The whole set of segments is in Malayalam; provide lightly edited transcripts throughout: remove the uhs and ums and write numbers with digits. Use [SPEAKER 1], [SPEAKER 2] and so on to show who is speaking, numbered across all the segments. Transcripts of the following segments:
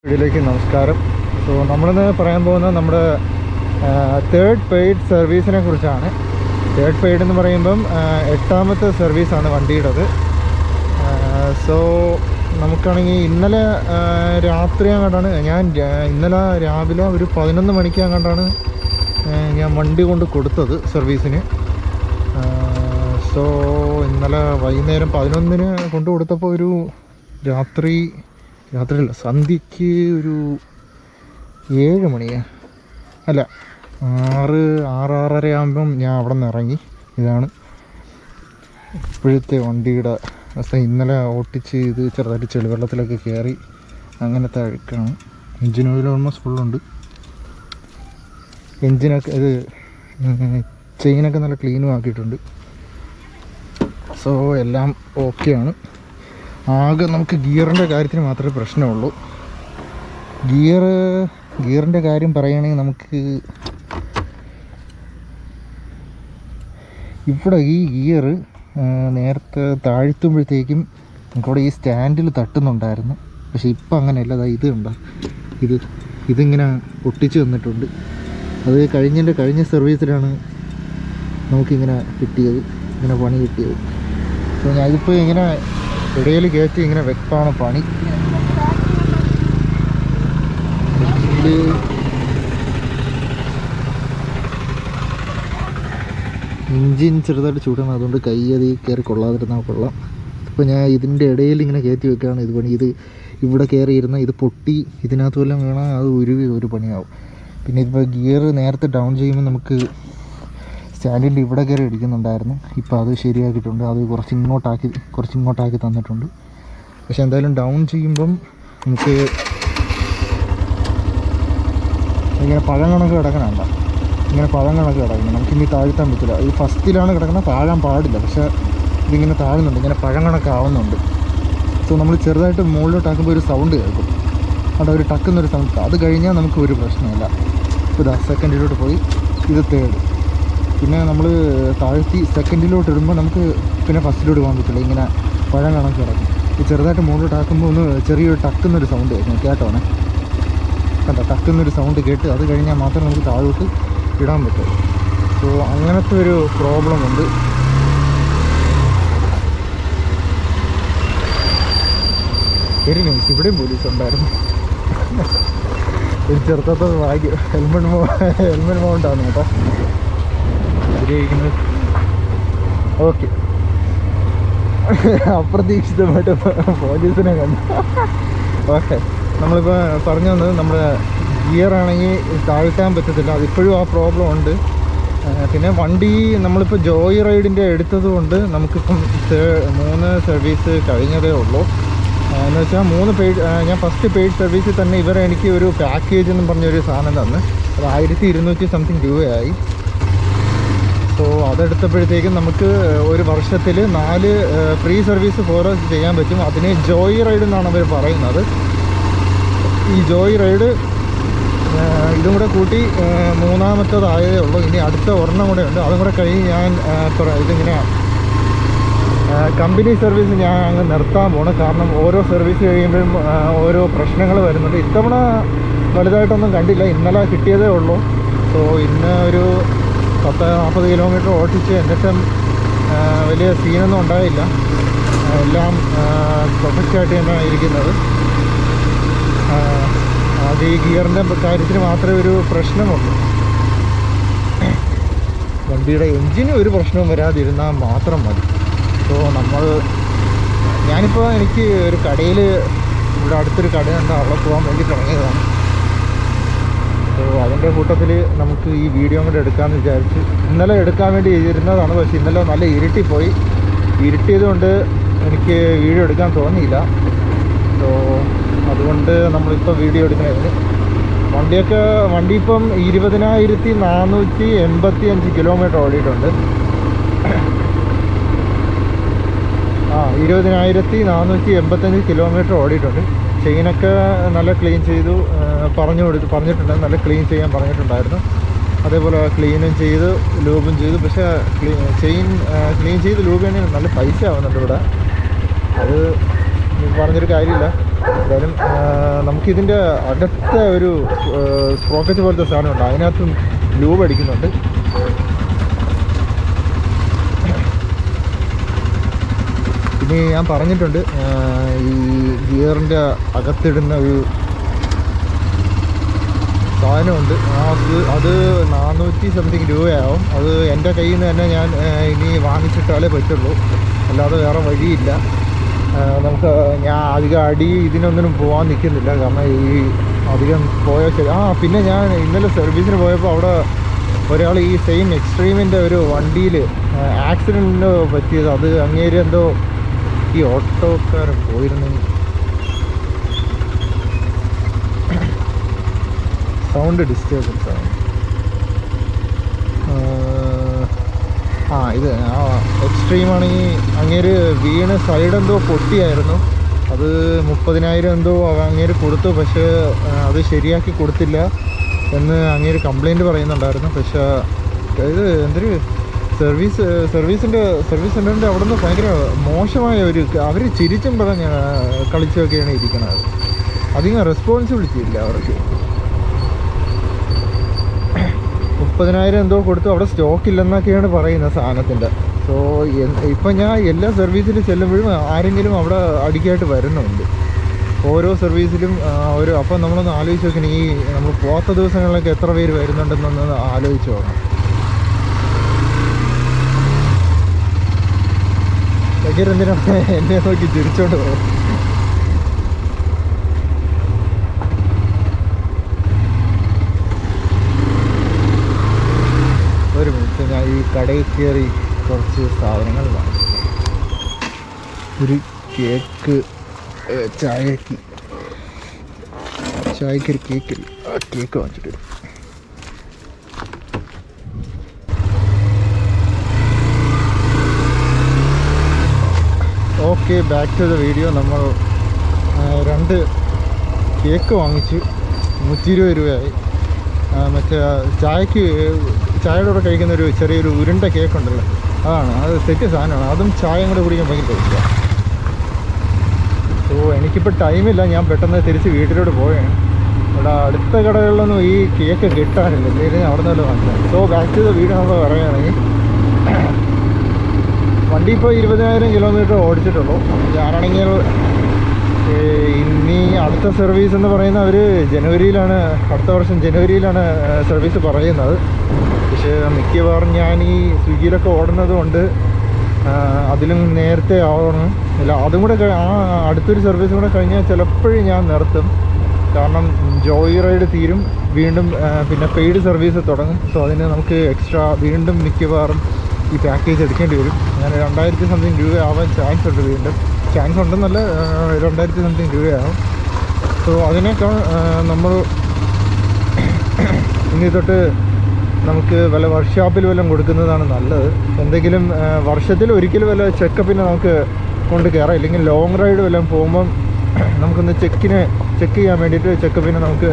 [SPEAKER 1] വീഡിയോയിലേക്ക് നമസ്കാരം. സോ നമ്മളിന്ന് പറയാൻ പോകുന്നത് നമ്മുടെ തേർഡ് പെയ്ഡ് സർവീസിനെ കുറിച്ചാണ്. തേർഡ് പെയ്ഡ് എന്ന് പറയുമ്പം 8ാമത്തെ സർവീസാണ് വണ്ടിയുടേത്. സോ നമുക്കാണെങ്കിൽ ഇന്നലെ രാത്രി അങ്ങോട്ടാണ് ഇന്നലെ രാവിലെ ഒരു 11 മണിക്ക് അങ്ങോട്ടാണ് ഞാൻ വണ്ടി കൊണ്ട് കൊടുത്തത് സർവീസിന്. സോ ഇന്നലെ വൈകുന്നേരം 11-ന് കൊണ്ട് കൊടുത്തപ്പോൾ ഒരു രാത്രിയല്ല, സന്ധ്യയ്ക്ക് ഒരു 7 മണിയാ, അല്ല 6-6:30 ആകുമ്പം ഞാൻ അവിടെ നിന്ന് ഇറങ്ങി. ഇതാണ് ഇപ്പോഴത്തെ വണ്ടിയുടെ അവസ്ഥ. ഇന്നലെ ഓട്ടിച്ച് ഇത് ചെറുതായിട്ട് ചെളിവെള്ളത്തിലൊക്കെ കയറി അങ്ങനത്തെ അഴുക്കാണ്. എൻജിൻ ഓയിൽ ഓൾമോസ്റ്റ് ഫുള്ളുണ്ട്. എൻജിനൊക്കെ ഇത് ചെയിനൊക്കെ നല്ല ക്ലീനും ആക്കിയിട്ടുണ്ട്. സോ എല്ലാം ഓക്കെയാണ്. ആകെ നമുക്ക് ഗിയറിൻ്റെ കാര്യത്തിന് മാത്രമേ പ്രശ്നമുള്ളൂ. ഗിയറിൻ്റെ കാര്യം പറയുകയാണെങ്കിൽ നമുക്ക് ഇവിടെ ഈ ഗിയർ നേരത്തെ താഴ്ത്തുമ്പോഴത്തേക്കും നമുക്കവിടെ ഈ സ്റ്റാൻഡിൽ തട്ടുന്നുണ്ടായിരുന്നു. പക്ഷേ ഇപ്പം അങ്ങനെയല്ല. ഇത് കണ്ടോ, ഇതിങ്ങനെ ഒട്ടിച്ച് വന്നിട്ടുണ്ട്. അത് കഴിഞ്ഞ സർവീസിലാണ് നമുക്കിങ്ങനെ കിട്ടിയത്, ഇങ്ങനെ പണി കിട്ടിയത്. സോ ഞാനിപ്പോൾ ഇങ്ങനെ ഇടയിൽ കയറ്റി ഇങ്ങനെ വെക്കാണ് പണി. എൻജിൻ ചെറുതായിട്ട് ചൂടാണ്, അതുകൊണ്ട് കൈ അത് കയറി കൊള്ളാതിരുന്നാൽ കൊള്ളാം. ഇപ്പോൾ ഞാൻ ഇതിൻ്റെ ഇടയിൽ ഇങ്ങനെ കയറ്റി വെക്കുകയാണ് ഇത് പണി. ഇത് ഇവിടെ കയറിയിരുന്ന ഇത് പൊട്ടി ഇതിനകത്ത് വല്ലതും വീണാൽ അത് ഒരു പണിയാവും. പിന്നെ ഇതിപ്പോൾ ഗിയർ നേരത്തെ ഡൗൺ ചെയ്യുമ്പോൾ നമുക്ക് സ്റ്റാൻഡിൻ്റെ ഇവിടെ കയറി അടിക്കുന്നുണ്ടായിരുന്നു. ഇപ്പോൾ അത് ശരിയാക്കിയിട്ടുണ്ട്. അത് കുറച്ചിങ്ങോട്ടാക്കി തന്നിട്ടുണ്ട്. പക്ഷെ എന്തായാലും ഡൗൺ ചെയ്യുമ്പം നമുക്ക് ഇങ്ങനെ പഴം കണക്ക് കിടക്കണണ്ട, ഇങ്ങനെ പഴം കണക്ക് കിടക്കണം. നമുക്കിനി താഴ്ത്താൻ പറ്റില്ല. ഇത് ഫസ്റ്റിലാണ് കിടക്കുന്നത്, താഴാൻ പാടില്ല. പക്ഷേ ഇതിങ്ങനെ താഴുന്നുണ്ട്, ഇങ്ങനെ പഴം കണക്കാവുന്നുണ്ട്. സോ നമ്മൾ ചെറുതായിട്ട് മുകളിലോട്ടാക്കുമ്പോൾ ഒരു സൗണ്ട് കേൾക്കും. അവിടെ ഒരു ടക്കുന്നൊരു സൗണ്ട്. അത് കഴിഞ്ഞാൽ നമുക്ക് ഒരു പ്രശ്നമില്ല. ഇപ്പോൾ ഇതാ സെക്കൻഡിലോട്ട് പോയി, ഇത് തേർഡ്. പിന്നെ നമ്മൾ താഴ്ത്തി സെക്കൻഡിലോട്ട് ഇടുമ്പോൾ നമുക്ക് പിന്നെ ഫസ്റ്റിലോട്ട് പോകാൻ പറ്റില്ല. ഇങ്ങനെ പഴം കണക്ക് കിടക്കും. ഈ ചെറുതായിട്ട് മുകളിലോട്ടാക്കുമ്പോൾ ഒന്ന് ചെറിയൊരു ടക്കുന്നൊരു സൗണ്ട് കേൾക്കും. കേട്ടോനെ കണ്ടോ, ടക്കുന്നൊരു സൗണ്ട് കേട്ട് അത് കഴിഞ്ഞാൽ മാത്രമേ നമുക്ക് താഴോട്ട് ഇടാൻ പറ്റുള്ളൂ. സോ അങ്ങനത്തെ ഒരു പ്രോബ്ലം ഉണ്ട്. Very nice. ഇവിടെയും പോലീസ് ഉണ്ടായിരുന്നു. ഒരു ചെറുത്തത്തെ ഭാഗ്യം. ഹെൽമെറ്റ് മൗണ്ടാണ് കേട്ടോ ആഗ്രഹിക്കുന്നത്. ഓക്കെ, അപ്രതീക്ഷിതമായിട്ട് പോലീസിനെ കണ്ടു. ഓക്കെ, നമ്മളിപ്പോൾ പറഞ്ഞു വന്നത് നമ്മുടെ ഗിയർ ആണെങ്കിൽ താഴ്ത്താൻ പറ്റത്തില്ല. അതിപ്പോഴും ആ പ്രോബ്ലം ഉണ്ട്. പിന്നെ വണ്ടി നമ്മളിപ്പോൾ ജോയ് റൈഡിൻ്റെ എടുത്തത് കൊണ്ട് നമുക്കിപ്പം 3 സർവീസ് കഴിഞ്ഞതേ ഉള്ളൂ. എന്ന് വെച്ചാൽ 3 പെയ്ഡ്, ഞാൻ ഫസ്റ്റ് പെയ്ഡ് സർവീസിൽ തന്നെ എനിക്ക് ഒരു പാക്കേജ് എന്നും പറഞ്ഞൊരു സാധനം തന്ന്. അത് 1200 സംതിങ് രൂപയായി. സോ അതെടുത്തപ്പോഴത്തേക്കും നമുക്ക് ഒരു വർഷത്തിൽ 4 ഫ്രീ സർവീസ് ഫോറസ്റ്റ് ചെയ്യാൻ പറ്റും. അതിന് ജോയ് റൈഡ് എന്നാണ് അവർ പറയുന്നത്. ഈ ജോയ് റൈഡ് ഇതും കൂടെ കൂട്ടി 3ാമത്തേതായതേ ഉള്ളൂ. ഇനി അടുത്ത ഒരെണ്ണം കൂടെ ഉണ്ട്. അതും കൂടെ കഴിഞ്ഞ് ഞാൻ ഇതിങ്ങനെ കമ്പനി സർവീസ് ഞാൻ അങ്ങ് നിർത്താൻ പോകണം. കാരണം ഓരോ സർവീസ് കഴിയുമ്പോഴും ഓരോ പ്രശ്നങ്ങൾ വരുന്നുണ്ട്. ഇത്തവണ വലുതായിട്ടൊന്നും കണ്ടില്ല, ഇന്നലെ കിട്ടിയതേ ഉള്ളൂ. സോ ഇന്ന് ഒരു 10-40 കിലോമീറ്റർ ഓട്ടിച്ച് എന്നിട്ടും വലിയ സീനൊന്നും ഉണ്ടായില്ല. എല്ലാം പെർഫെക്റ്റായിട്ട് തന്നെ ഇരിക്കുന്നത്. അത് ഈ ഗിയറിൻ്റെ കാര്യത്തിന് മാത്രമേ ഒരു പ്രശ്നമുള്ളൂ. വണ്ടിയുടെ എൻജിന് ഒരു പ്രശ്നവും വരാതിരുന്നാൽ മാത്രം മതി. സോ ഞാനിപ്പോൾ എനിക്ക് ഒരു കടയിൽ, ഇവിടെ അടുത്തൊരു കടയുണ്ട്, അവിടെ പോകാൻ വേണ്ടി തുടങ്ങിയതാണ്. സോ അതിൻ്റെ കൂട്ടത്തിൽ നമുക്ക് ഈ വീഡിയോ കൂടെ എടുക്കാമെന്ന് വിചാരിച്ച് ഇന്നലെ എടുക്കാൻ വേണ്ടി ഇരുന്നതാണ്. പക്ഷേ ഇന്നലെ നല്ല ഇരുട്ടിയതുകൊണ്ട് എനിക്ക് വീഡിയോ എടുക്കാൻ തോന്നിയില്ല. സോ അതുകൊണ്ട് നമ്മളിപ്പോൾ വീഡിയോ എടുക്കുന്നതിന് വണ്ടി ഇപ്പം 20,485 കിലോമീറ്റർ ഓടിയിട്ടുണ്ട്. 20,485 കിലോമീറ്റർ ഓടിയിട്ടുണ്ട്. ചെയിനൊക്കെ നല്ല ക്ലീൻ ചെയ്തു പറഞ്ഞിട്ടുണ്ട്. നല്ല ക്ലീൻ ചെയ്യാൻ പറഞ്ഞിട്ടുണ്ടായിരുന്നു. അതേപോലെ ക്ലീനും ചെയ്ത് ലൂബും ചെയ്തു. പക്ഷേ ചെയിൻ ക്ലീൻ ചെയ്ത് ലൂബ് ചെയ്യണമെങ്കിൽ നല്ല പൈസ ആവുന്നുണ്ട് ഇവിടെ. അത് പറഞ്ഞൊരു കാര്യമില്ല. എന്തായാലും നമുക്കിതിൻ്റെ അകത്തെ ഒരു സ്പ്രോക്കറ്റ് പോലത്തെ സാധനമുണ്ട്, അതിനകത്ത് ലൂബ് അടിക്കുന്നുണ്ട്. ഇനി ഞാൻ പറഞ്ഞിട്ടുണ്ട് ഈ ഗിയറിൻ്റെ അകത്തിടുന്ന ഒരു സാധനമുണ്ട്, അത് 400 സംതിങ് രൂപയാവും. അത് എൻ്റെ കയ്യിൽ നിന്ന് തന്നെ ഞാൻ ഇനി വാങ്ങിച്ചിട്ടാലേ പറ്റുള്ളൂ, അല്ലാതെ വേറെ വഴിയില്ല. നമുക്ക് ഞാൻ അധികം അടി ഇതിനൊന്നിനും പോകാൻ നിൽക്കുന്നില്ല, കാരണം ഈ അധികം പോയാൽ ശരി. പിന്നെ ഞാൻ ഇന്നലെ സർവീസിന് പോയപ്പോൾ അവിടെ ഒരാൾ ഈ സെയിം എക്സ്ട്രീമിൻ്റെ ഒരു വണ്ടിയിൽ ആക്സിഡൻറ്റിന് പറ്റിയത്. അത് അങ്ങേര് എന്തോ ഈ ഓട്ടോക്കാരൻ പോയിരുന്നെങ്കിൽ സൗണ്ട് ഡിസ്റ്റർബൻസ് ആണ്. ഇത് എക്സ്ട്രീമാണെങ്കിൽ അങ്ങേര് വീണ് സൈഡ് എന്തോ പൊട്ടിയായിരുന്നു. അത് 30,000 എന്തോ അങ്ങേര് കൊടുത്തു, പക്ഷേ അത് ശരിയാക്കി കൊടുത്തില്ല എന്ന് അങ്ങേര് കംപ്ലൈൻറ്റ് പറയുന്നുണ്ടായിരുന്നു. പക്ഷേ ഇത് എന്തൊരു സർവീസ് സെൻ്ററിൻ്റെ അവിടെ നിന്ന് ഭയങ്കര മോശമായ ഒരു, അവർ ചിരിച്ചും പറഞ്ഞ് കളിച്ചൊക്കെയാണ് ഇരിക്കുന്നത്. അധികം റെസ്പോൺസിബിലിറ്റി ഇല്ല അവർക്ക്. 30,000 എന്തോ കൊടുത്തു, അവിടെ സ്റ്റോക്ക് ഇല്ലെന്നൊക്കെയാണ് പറയുന്നത് സാധനത്തിൻ്റെ. സോ ഇപ്പം ഞാൻ എല്ലാ സർവീസിലും ചെല്ലുമ്പോഴും ആരെങ്കിലും അവിടെ അടിക്കായിട്ട് വരുന്നുണ്ട്, ഓരോ സർവീസിലും ഓരോ. അപ്പം നമ്മളൊന്ന് ആലോചിച്ച് നോക്കണം, ഈ നമ്മൾ പോകാത്ത ദിവസങ്ങളിലൊക്കെ എത്ര പേര് വരുന്നുണ്ടെന്നൊന്ന് ആലോചിച്ച് നോക്കണം. എന്തിനാണ് എന്നെ നോക്കി ചിരിച്ചോണ്ട് പോകും. ഒരു മിനിറ്റ്, ഞാൻ ഈ കടയിൽ കയറി കുറച്ച് സാധനങ്ങൾ വാങ്ങി. ഒരു കേക്ക്, ചായക്കൊരു കേക്ക് വാങ്ങിച്ചിട്ട് വരും. Okay, back to the video. നമ്മൾ 2 കേക്ക് വാങ്ങിച്ചു, 120 രൂപയായി. മറ്റേ ചായയുടെ കൂടെ കഴിക്കുന്ന ഒരു ചെറിയൊരു ഉരുണ്ട കേക്ക് ഉണ്ടല്ലോ, അത് സെറ്റ് സാധനമാണ്. അതും ചായയും കൂടെ കുടിക്കാൻ ഭയങ്കര ടേസ്റ്റാണ്. സോ എനിക്കിപ്പോൾ ടൈമില്ല, ഞാൻ പെട്ടെന്ന് തിരിച്ച് വീട്ടിലോട്ട് പോവുകയാണ്. ഇവിടെ അടുത്ത കടകളിലൊന്നും ഈ കേക്ക് കിട്ടാനില്ല, എന്തെങ്കിലും അവിടെ നിന്നല്ലോ വാങ്ങിക്കാം. So back to the video നമ്മൾ പറയുകയാണെങ്കിൽ, വണ്ടി ഇപ്പോൾ 20,000 കിലോമീറ്റർ ഓടിച്ചിട്ടുള്ളൂ. ഞാനാണെങ്കിൽ ഇനി അടുത്ത സർവീസ് എന്ന് പറയുന്ന അവർ അടുത്ത വർഷം ജനുവരിയിലാണ് സർവീസ് പറയുന്നത്. പക്ഷേ മിക്കവാറും ഞാൻ ഈ സ്വിഗ്ഗിയിലൊക്കെ ഓടുന്നത് കൊണ്ട് അതിലും നേരത്തെ ആവണം. ഇല്ല, അതും കൂടെ അടുത്തൊരു സർവീസും കൂടെ കഴിഞ്ഞാൽ ചിലപ്പോഴും ഞാൻ നിർത്തും. കാരണം ജോയ് റൈഡ് തീരും, വീണ്ടും പിന്നെ പെയ്ഡ് സർവീസ് തുടങ്ങും. സോ അതിന് നമുക്ക് എക്സ്ട്രാ വീണ്ടും മിക്കവാറും ഈ പാക്കേജ് എടുക്കേണ്ടി വരും. ഞാൻ 2000 സംതിങ് രൂപ ആവാൻ ചാൻസ് ഉണ്ട്, വീണ്ടും ചാൻസ് ഉണ്ടെന്നല്ല, 2000 സംതിങ് രൂപയാവും. സോ അതിനേക്കാൾ നമ്മൾ ഇനി തൊട്ട് നമുക്ക് വല്ല വർക്ക്ഷോപ്പിൽ വല്ലതും കൊടുക്കുന്നതാണ് നല്ലത്. എന്തെങ്കിലും വർഷത്തിൽ ഒരിക്കലും വല്ല ചെക്കപ്പിന് നമുക്ക് കൊണ്ട് കയറാം. ഇല്ലെങ്കിൽ ലോങ് റൈഡ് വല്ലതും പോകുമ്പം നമുക്കൊന്ന് ചെക്ക് ചെയ്യാൻ വേണ്ടിയിട്ട് ചെക്കപ്പിന് നമുക്ക്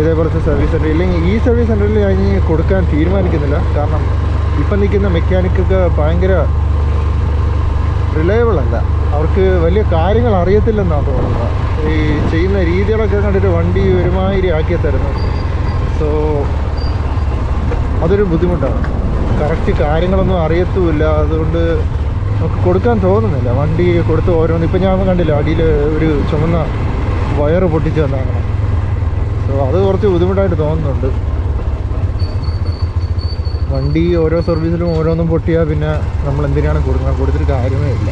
[SPEAKER 1] ഇതേപോലത്തെ സർവീസ് സെൻ്റർ, ഇല്ലെങ്കിൽ ഈ സർവീസ് സെൻ്ററിൽ കഴിഞ്ഞ് കൊടുക്കാൻ തീരുമാനിക്കുന്നില്ല. കാരണം ഇപ്പം നിൽക്കുന്ന മെക്കാനിക്കൊക്കെ ഭയങ്കര റിലയബിൾ അല്ല, അവർക്ക് വലിയ കാര്യങ്ങൾ അറിയത്തില്ലെന്നാണ് തോന്നുന്നത്. ഈ ചെയ്യുന്ന രീതികളൊക്കെ കണ്ടിട്ട് വണ്ടി ഒരുമാതിരി ആക്കി തരുന്നു. സോ അതൊരു ബുദ്ധിമുട്ടാണ്, കറക്റ്റ് കാര്യങ്ങളൊന്നും അറിയത്തുമില്ല. അതുകൊണ്ട് നമുക്ക് കൊടുക്കാൻ തോന്നുന്നില്ല. വണ്ടി കൊടുത്ത് ഓരോന്ന്, ഇപ്പം ഞാൻ കണ്ടില്ല അടിയിൽ ഒരു ചുമന്ന വയറ് പൊട്ടിച്ച് തന്നാണ്. സോ അത് കുറച്ച് ബുദ്ധിമുട്ടായിട്ട് തോന്നുന്നുണ്ട്. വണ്ടി ഓരോ സർവീസിലും ഓരോന്നും പൊട്ടിയാൽ പിന്നെ നമ്മൾ എന്തിനാണ് കൊടുത്തിട്ട് കാര്യമേ ഇല്ല.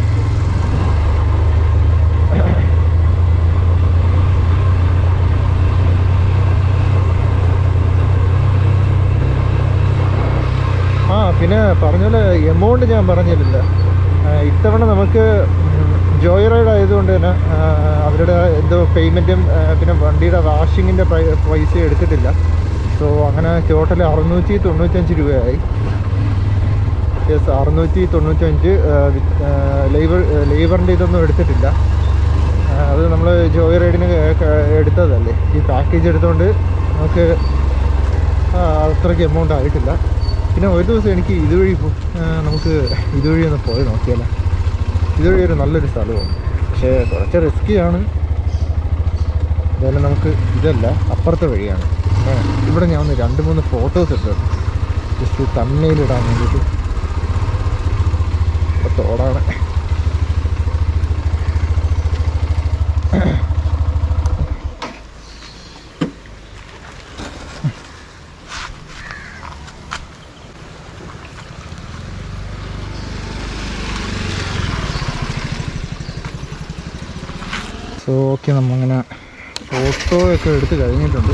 [SPEAKER 1] പിന്നെ പറഞ്ഞ പോലെ എമൗണ്ട് ഞാൻ പറഞ്ഞില്ല. ഇത്തവണ നമുക്ക് ജോയ് റൈഡ് ആയതുകൊണ്ട് തന്നെ അവരുടെ എന്തോ പേയ്മെൻറ്റും പിന്നെ വണ്ടിയുടെ വാഷിങ്ങിൻ്റെ പൈസ എടുത്തിട്ടില്ല. സോ അങ്ങനെ ടോട്ടൽ 695 രൂപയായി. യെസ്, 695. ലേബറിൻ്റെ ഇതൊന്നും എടുത്തിട്ടില്ല. അത് നമ്മൾ ജോയ് റൈഡിന് എടുത്തതല്ലേ, ഈ പാക്കേജ് എടുത്തുകൊണ്ട് നമുക്ക് അത്രയ്ക്ക് എമൗണ്ട് ആയിട്ടില്ല. പിന്നെ ഒരു ദിവസം എനിക്ക് നമുക്ക് ഇതുവഴി ഒന്ന് പോയി നോക്കിയാലോ. ഇതുവഴി ഒരു നല്ലൊരു സ്ഥലമാണ്, പക്ഷേ കുറച്ച് റിസ്ക്കിയാണ്. എന്തായാലും നമുക്ക് ഇതല്ല, അപ്പുറത്തെ വഴിയാണ്. പിന്നെ ഇവിടെ ഞാൻ ഒന്ന് 2-3 ഫോട്ടോസ് എടുത്തു, ജസ്റ്റ് തമ്മയിലിടാൻ വേണ്ടിയിട്ട്. തോടാണ്. സോ ഓക്കെ, നമ്മളിങ്ങനെ ഫോട്ടോ ഒക്കെ എടുത്ത് കഴിഞ്ഞിട്ടുണ്ട്.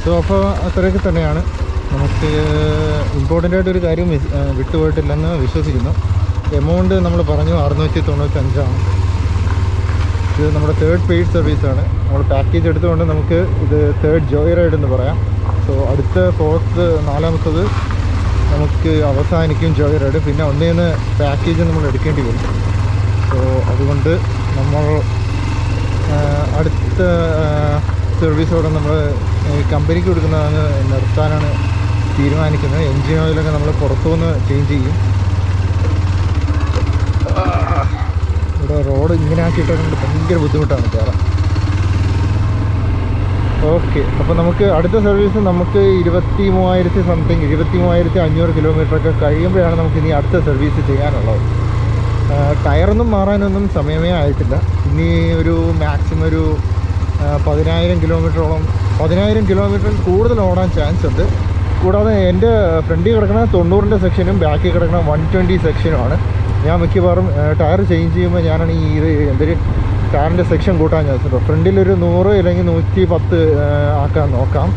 [SPEAKER 1] സോ അപ്പോൾ അത്രയൊക്കെ തന്നെയാണ്. നമുക്ക് ഇമ്പോർട്ടൻ്റ് ആയിട്ടൊരു കാര്യം വിട്ടുപോയിട്ടില്ലെന്ന് വിശ്വസിക്കുന്നു. എമൗണ്ട് നമ്മൾ പറഞ്ഞു 695 ഇത് നമ്മുടെ 3rd പെയ്ഡ് സർവീസാണ്. നമ്മൾ പാക്കേജ് എടുത്തുകൊണ്ട് നമുക്ക് ഇത് 3rd ജോയ് റൈഡ് എന്ന് പറയാം. സോ അടുത്ത 4th 4ാമത്തത് നമുക്ക് അവസാനിക്കും ജോയ് റൈഡ്. പിന്നെ ഒന്നേന്ന് പാക്കേജ് നമ്മൾ എടുക്കേണ്ടി വരും. സോ അതുകൊണ്ട് നമ്മൾ അടുത്ത സർവീസോടെ നമ്മൾ കമ്പനിക്ക് കൊടുക്കുന്നതാണ് നിർത്താനാണ് തീരുമാനിക്കുന്നത്. എൻജിൻ ഓയിലൊക്കെ നമ്മൾ പുറത്തുനിന്ന് ചേഞ്ച് ചെയ്യും. ഇവിടെ റോഡ് ഇങ്ങനെ ആക്കിയിട്ടുണ്ട്, ഭയങ്കര ബുദ്ധിമുട്ടാണ് കയറാൻ. ഓക്കെ, അപ്പോൾ നമുക്ക് അടുത്ത സർവീസ് നമുക്ക് 23,000 സംതിങ് 23,500 കിലോമീറ്ററൊക്കെ കഴിയുമ്പോഴാണ് നമുക്ക് ഇനി അടുത്ത സർവീസ് ചെയ്യാനുള്ളത്. ടയറൊന്നും മാറാനൊന്നും സമയമേ ആയിട്ടില്ല. ഇനി ഒരു മാക്സിമം ഒരു 10,000 കിലോമീറ്ററോളം 10,000 കിലോമീറ്ററിൽ കൂടുതൽ ഓടാൻ ചാൻസ് ഉണ്ട്. കൂടാതെ എൻ്റെ ഫ്രണ്ടിൽ കിടക്കുന്ന 90ൻ്റെ സെക്ഷനും ബാക്കിൽ കിടക്കുന്ന 120 സെക്ഷനുമാണ്. ഞാൻ മിക്കവാറും ടയർ ചേഞ്ച് ചെയ്യുമ്പോൾ ഞാനാണ് എന്തൊരു ടയറിൻ്റെ സെക്ഷൻ കൂട്ടാൻ ചാൻസുണ്ട്. ഫ്രണ്ടിലൊരു 100 അല്ലെങ്കിൽ 110 ആക്കാൻ നോക്കാം.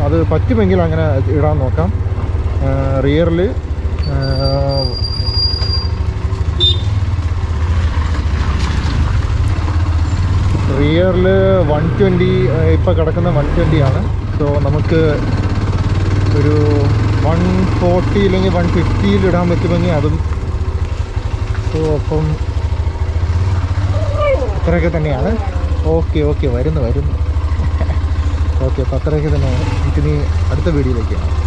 [SPEAKER 1] അത് പറ്റുമെങ്കിൽ അങ്ങനെ ഇടാൻ നോക്കാം. റിയറിൽ റിയറിൽ 120 ഇപ്പോൾ കിടക്കുന്ന 120 ആണ്. സോ നമുക്ക് ഒരു 140 അല്ലെങ്കിൽ 150 ഇടാൻ പറ്റുമെങ്കിൽ അതും. സോ അപ്പം അത്രയൊക്കെ തന്നെയാണ്. ഓക്കെ വരുന്നു. ഓക്കെ, അപ്പോൾ അത്രയൊക്കെ തന്നെയാണ്. നമുക്കിനി അടുത്ത വീഡിയോയിലേക്ക് കാണാം.